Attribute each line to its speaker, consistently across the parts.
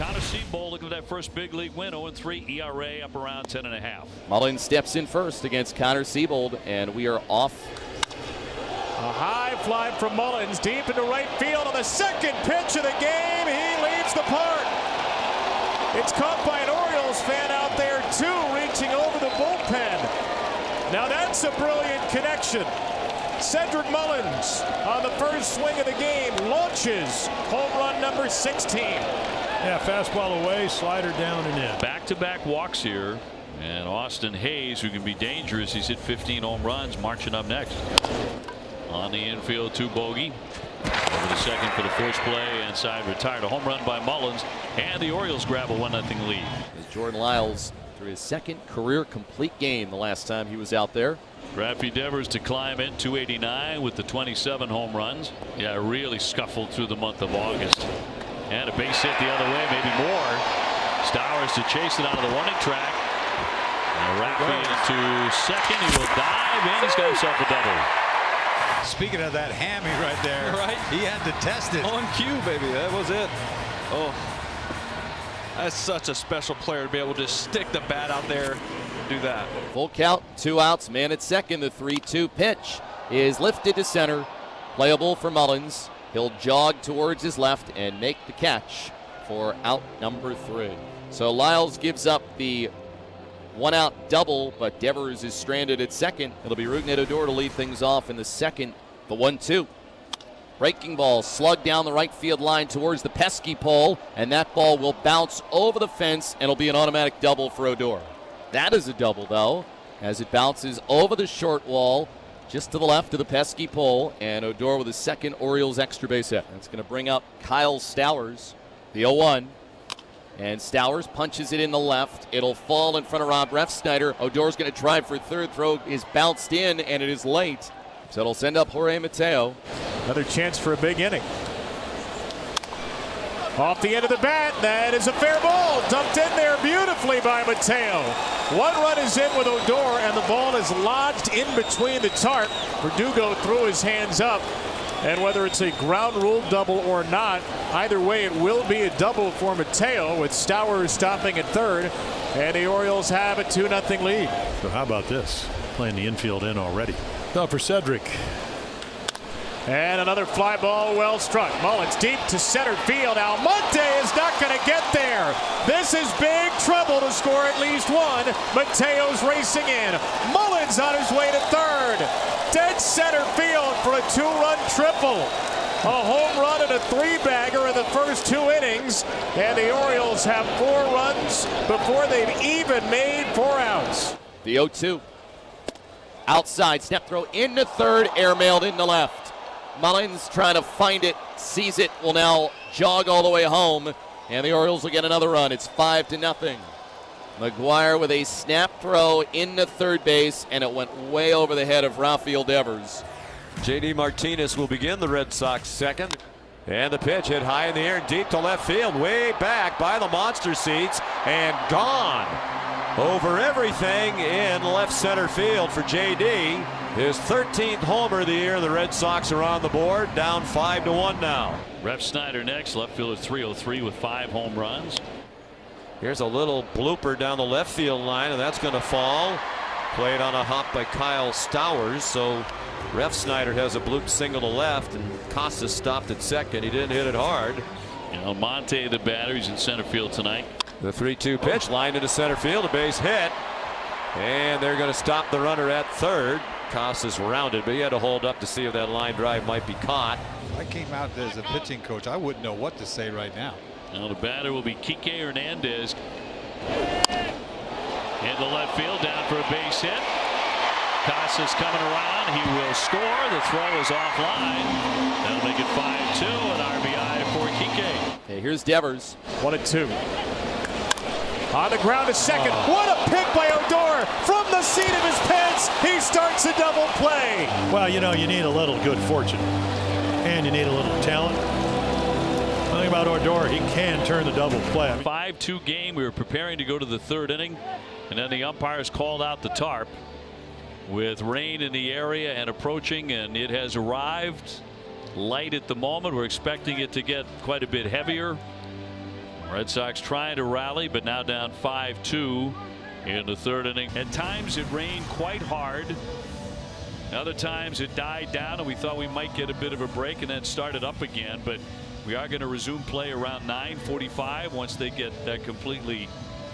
Speaker 1: Connor Seabold looking at that first big league win. 0-3 ERA, up around 10.5.
Speaker 2: Mullins steps in first against Connor Seabold, and we are off.
Speaker 3: A high fly from Mullins deep into right field on the second pitch of the game. He leaves the park. It's caught by an Orioles fan out there too, reaching over the bullpen. Now that's a brilliant connection. Cedric Mullins on the first swing of the game launches home run number 16.
Speaker 4: Yeah, fastball away, slider down and in.
Speaker 1: Back-to-back walks here. And Austin Hayes, who can be dangerous, he's hit 15 home runs, marching up next. On the infield, 2 bogey. Over the second for the first play, and side retired. A home run by Mullins, and the Orioles grab a 1-0 lead.
Speaker 2: As Jordan Lyles through his second career complete game the last time he was out there.
Speaker 1: Raffy Devers to climb in 289 with the 27 home runs. Yeah, really scuffled through the month of August. And a base hit the other way, maybe more. Stowers to chase it out of the warning track. And Raffy into second. He will dive in. He's got himself a double.
Speaker 5: Speaking of that hammy right there,
Speaker 6: right?
Speaker 5: He had to test it.
Speaker 6: On cue, baby. That was it. Oh, that's such a special player to be able to just stick the bat out there. Do that.
Speaker 2: Full count, 2 outs, man at second. The 3-2 pitch is lifted to center, playable for Mullins. He'll jog towards his left and make the catch for out number 3. So Lyles gives up the 1-out double, but Devers is stranded at second. It'll be Rougned Odor to lead things off in the second. The 1-2. Breaking ball slugged down the right field line towards the pesky pole, and that ball will bounce over the fence, and it'll be an automatic double for Odor. That is a double, though, as it bounces over the short wall just to the left of the pesky pole, and Odor with his second Orioles extra base hit. That's going to bring up Kyle Stowers, the 0-1. And Stowers punches it in the left. It'll fall in front of Rob Refsnyder. Odor's going to drive for third. Throw is bounced in, and it is late. So it'll send up Jorge Mateo.
Speaker 3: Another chance for a big inning. Off the end of the bat, that is a fair ball. Dumped in there beautifully by Mateo. 1 run is in with Odor, and the ball is lodged in between the tarp. Verdugo threw his hands up. And whether it's a ground rule double or not, either way it will be a double for Mateo, with Stowers stopping at third. And the Orioles have a 2-0 lead.
Speaker 4: So how about this? Playing the infield in already. Now for Cedric.
Speaker 3: And another fly ball well struck. Mullins deep to center field. Almonte is not going to get there. This is big trouble to score at least 1. Mateo's racing in. Mullins on his way to third. Dead center field for a 2-run triple. A home run and a 3-bagger in the first 2 innings. And the Orioles have 4 runs before they've even made 4 outs.
Speaker 2: The 0-2. Outside step throw into third, airmailed into left. Mullins trying to find it, sees it, will now jog all the way home, and the Orioles will get another run. It's 5-0. McGuire with a snap throw into third base, and it went way over the head of Rafael Devers.
Speaker 7: J.D. Martinez will begin the Red Sox second. And the pitch hit high in the air and deep to left field, way back by the monster seats, and gone over everything in left center field for J.D. His 13th homer of the year. The Red Sox are on the board, down 5-1 now.
Speaker 1: Refsnyder next, left fielder 303 with 5 home runs.
Speaker 7: Here's a little blooper down the left field line, and that's going to fall. Played on a hop by Kyle Stowers, so Refsnyder has a bloop single to left, and Casas stopped at second. He didn't hit it hard.
Speaker 1: Almonte, the batter, he's in center field tonight.
Speaker 7: The 3-2 pitch, lined into center field, a base hit. And they're going to stop the runner at third. Casas rounded, but he had to hold up to see if that line drive might be caught.
Speaker 5: If I came out as a pitching coach, I wouldn't know what to say right now.
Speaker 1: Now the batter will be Kike Hernandez. In the left field, down for a base hit. Casas coming around. He will score. The throw is offline. That'll make it 5-2, an RBI for Kike.
Speaker 2: Okay, here's Devers.
Speaker 3: 1-2. On the ground to second. What a pick by Odor from the seat of his pants. He starts a double play.
Speaker 4: Well, you know, you need a little good fortune, and you need a little talent. One thing about Odor, he can turn the double play.
Speaker 1: 5-2 game. We were preparing to go to the 3rd inning, and then the umpires called out the tarp with rain in the area and approaching, and it has arrived light at the moment. We're expecting it to get quite a bit heavier Red Sox trying to rally, but now down 5-2 in the third inning. At times it rained quite hard. Other times it died down and we thought we might get a bit of a break and then started up again. But we are going to resume play around 9:45 once they get completely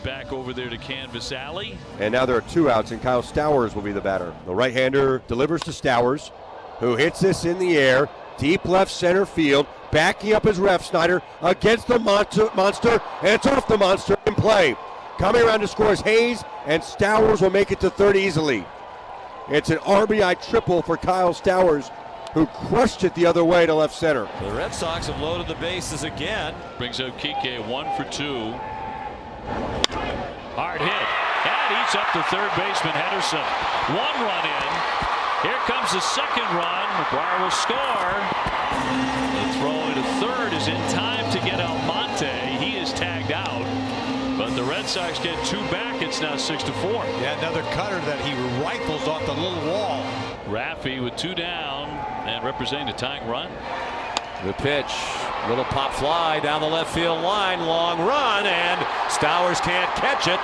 Speaker 1: back over there to Canvas Alley.
Speaker 8: And now there are 2 outs, and Kyle Stowers will be the batter. The right-hander delivers to Stowers, who hits this in the air, deep left center field, backing up his Refsnyder against the monster, and it's off the monster in play. Coming around to score is Hayes, and Stowers will make it to third easily. It's an RBI triple for Kyle Stowers, who crushed it the other way to left center.
Speaker 7: The Red Sox have loaded the bases again.
Speaker 1: Brings out Kike 1 for 2. Hard hit. And he's up to third baseman Henderson. 1 run in. Here comes the second run. McGuire will score. The throw into third is in time to get Almonte. He is tagged out. But the Red Sox get 2 back. It's now 6-4.
Speaker 5: Yeah, another cutter that he rifles off the little wall.
Speaker 1: Raffy with 2 down and representing the tying run.
Speaker 7: The pitch, little pop fly down the left field line, long run, and Stowers can't catch it.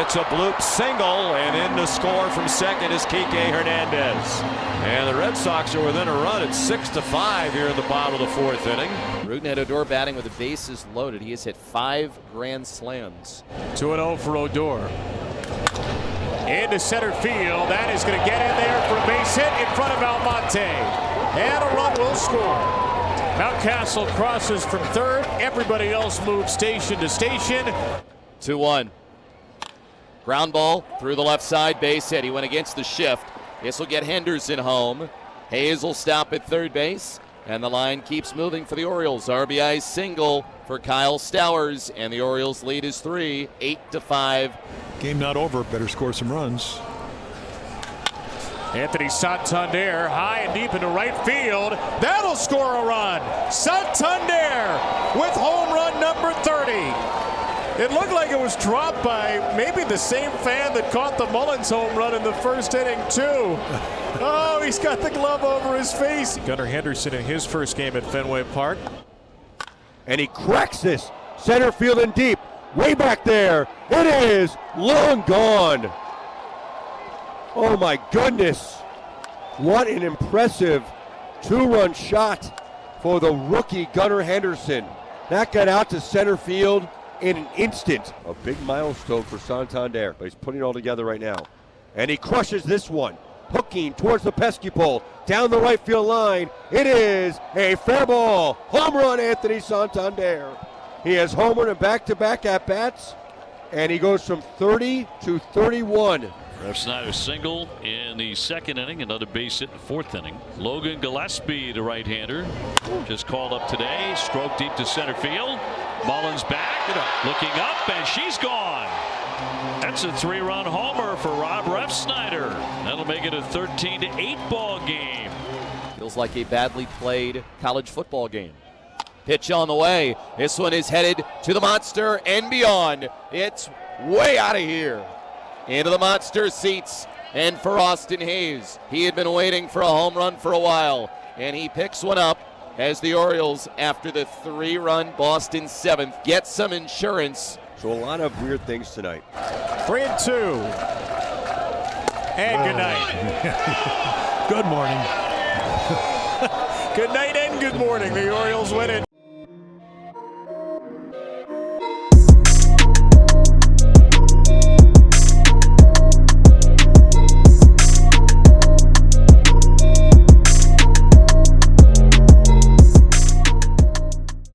Speaker 7: It's a bloop single, and in to score from second is Kike Hernandez. And the Red Sox are within a run at 6-5 here in the bottom of the 4th inning.
Speaker 2: Rougned Odor batting with the bases loaded. He has hit 5 grand slams.
Speaker 3: 2-0 for Odor. Into center field. That is going to get in there for a base hit in front of Almonte. And a run will score. Mountcastle crosses from third. Everybody else moves station to station.
Speaker 2: 2-1. Ground ball through the left side, base hit. He went against the shift. This will get Henderson home. Hayes will stop at third base. And the line keeps moving for the Orioles. RBI single for Kyle Stowers. And the Orioles lead is 3, 8-5.
Speaker 4: Game not over. Better score some runs.
Speaker 3: Anthony Santander high and deep into right field. That'll score a run. Santander with home run number 30. It looked like it was dropped by maybe the same fan that caught the Mullins home run in the first inning too. Oh, he's got the glove over his face. Gunnar Henderson in his first game at Fenway Park.
Speaker 8: And he cracks this center field and deep, way back there. It is long gone. Oh my goodness. What an impressive 2-run shot for the rookie Gunnar Henderson. That got out to center field in an instant. A big milestone for Santander, but he's putting it all together right now. And he crushes this one, hooking towards the pesky pole, down the right field line. It is a fair ball. Home run, Anthony Santander. He has homered in back-to-back at-bats, and he goes from 30 to 31.
Speaker 1: Refsnyder single in the second inning, another base hit in the 4th inning. Logan Gillespie, the right-hander, just called up today. Stroke deep to center field. Mullins back, looking up, and she's gone. That's a 3-run homer for Rob Refsnyder. That'll make it a 13-8 ball game.
Speaker 2: Feels like a badly played college football game. Pitch on the way. This one is headed to the monster and beyond. It's way out of here. Into the monster seats, and for Austin Hayes. He had been waiting for a home run for a while, and he picks one up as the Orioles, after the 3-run Boston 7th, get some insurance.
Speaker 8: So a lot of weird things tonight.
Speaker 3: 3-2. And good night.
Speaker 4: Good morning.
Speaker 3: Good night and good morning. The Orioles win it.